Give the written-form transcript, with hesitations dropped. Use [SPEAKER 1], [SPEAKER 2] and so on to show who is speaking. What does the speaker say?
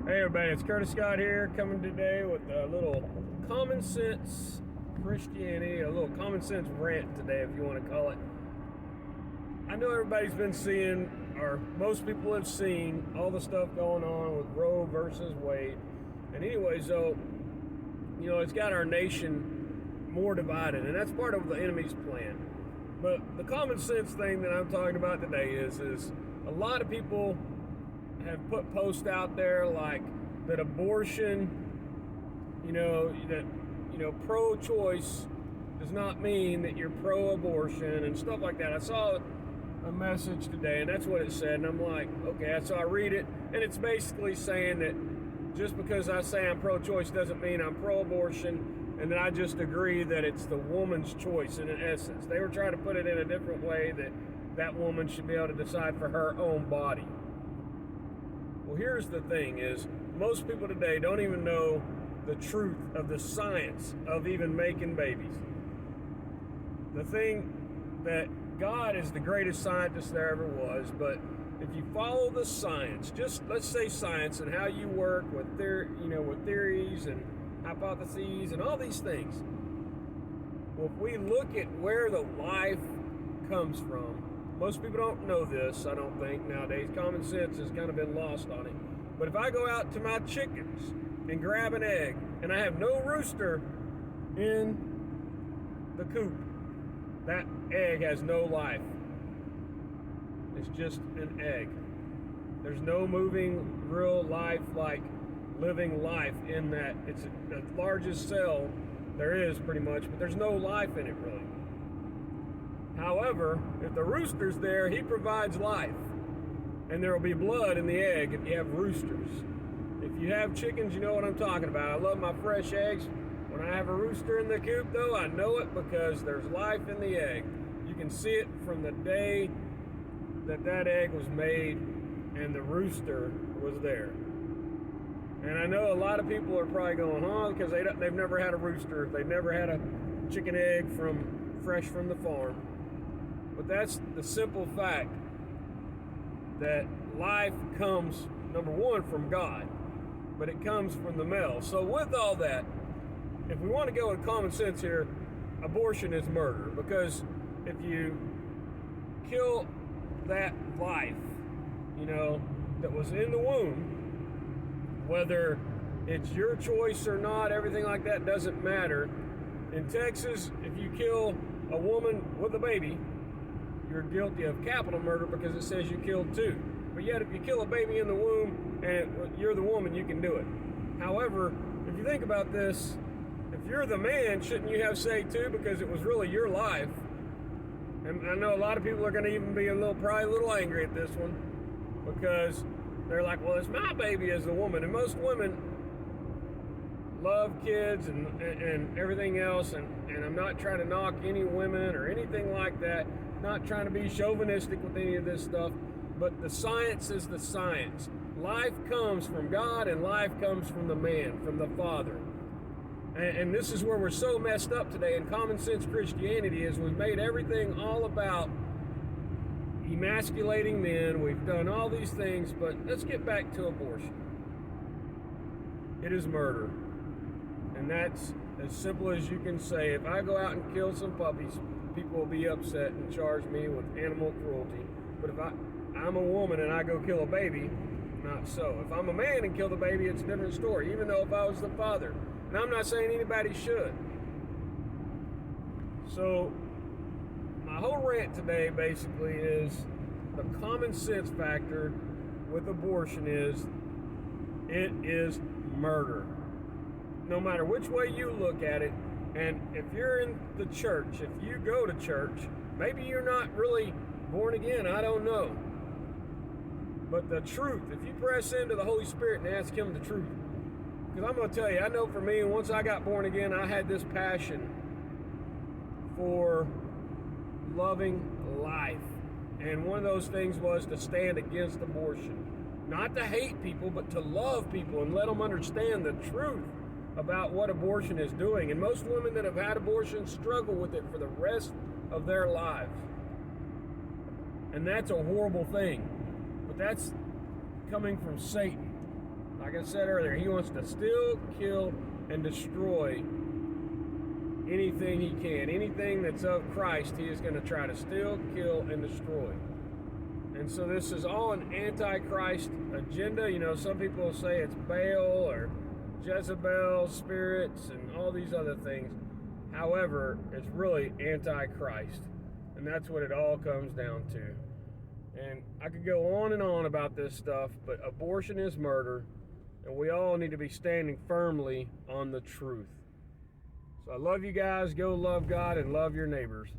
[SPEAKER 1] Hey everybody, it's Curtis Scott here, coming today with a little common sense Christianity, a little common sense rant today, if you want to call it. I know everybody's been seeing, or most people have seen, all the stuff going on with Roe versus Wade. And anyway, so, it's got our nation more divided, and that's part of the enemy's plan. But the common sense thing that I'm talking about today is a lot of people have put posts out there like that abortion, pro-choice does not mean that you're pro-abortion and stuff like that. I saw a message today, and that's what it said, and I'm like, okay, so I read it, and it's basically saying that just because I say I'm pro-choice doesn't mean I'm pro-abortion, and that I just agree that it's the woman's choice in essence. They were trying to put it in a different way, that woman should be able to decide for her own body. Well, here's the thing is, most people today don't even know the truth of the science of even making babies. The thing that God is the greatest scientist there ever was, but if you follow the science, just let's say science and how you work with theories and hypotheses and all these things. Well, if we look at where the life comes from, most people don't know this, I don't think, nowadays. Common sense has kind of been lost on it. But if I go out to my chickens and grab an egg, and I have no rooster in the coop, that egg has no life. It's just an egg. There's no moving, real life, like living life in that. It's the largest cell there is, pretty much, but there's no life in it, really. However, if the rooster's there, he provides life. And there will be blood in the egg if you have roosters. If you have chickens, you know what I'm talking about. I love my fresh eggs. When I have a rooster in the coop, though, I know it because there's life in the egg. You can see it from the day that egg was made and the rooster was there. And I know a lot of people are probably going, because they've never had a rooster. They've never had a chicken egg fresh from the farm. But that's the simple fact that life comes, number one, from God, but it comes from the male. So with all that, if we want to go with common sense here, abortion is murder, because if you kill that life, that was in the womb, whether it's your choice or not, everything like that doesn't matter. In Texas, if you kill a woman with a baby, you're guilty of capital murder because it says you killed two. But yet, if you kill a baby in the womb and you're the woman, you can do it. However, if you think about this, if you're the man, shouldn't you have say too? Because it was really your life. And I know a lot of people are going to even be probably a little angry at this one, because they're like, well, it's my baby as a woman. And most women love kids and everything else. And I'm not trying to knock any women or anything like that. Not trying to be chauvinistic with any of this stuff, but the science is the science. Life comes from God, and life comes from the man, from the Father. And this is where we're so messed up today in common sense Christianity, is we've made everything all about emasculating men. We've done all these things, but let's get back to abortion. It is murder. And that's as simple as you can say. If I go out and kill some puppies, people will be upset and charge me with animal cruelty. But if I'm a woman and I go kill a baby, not so. If I'm a man and kill the baby, it's a different story, even though if I was the father. And I'm not saying anybody should. So my whole rant today basically is the common sense factor with abortion is it is murder. No matter which way you look at it. And if you're in the church, if you go to church, maybe you're not really born again, I don't know. But the truth, if you press into the Holy Spirit and ask Him the truth, because I'm going to tell you, I know for me, once I got born again, I had this passion for loving life. And one of those things was to stand against abortion. Not to hate people, but to love people and let them understand the truth about what abortion is doing. And most women that have had abortion struggle with it for the rest of their lives. And that's a horrible thing. But that's coming from Satan. Like I said earlier, he wants to steal, kill, and destroy anything he can. Anything that's of Christ, he is going to try to steal, kill, and destroy. And so this is all an Antichrist agenda. You know, some people say it's Baal or Jezebel spirits and all these other things. However, it's really Antichrist. And that's what it all comes down to. And I could go on and on about this stuff, but abortion is murder, and we all need to be standing firmly on the truth. So I love you guys. Go love God and love your neighbors.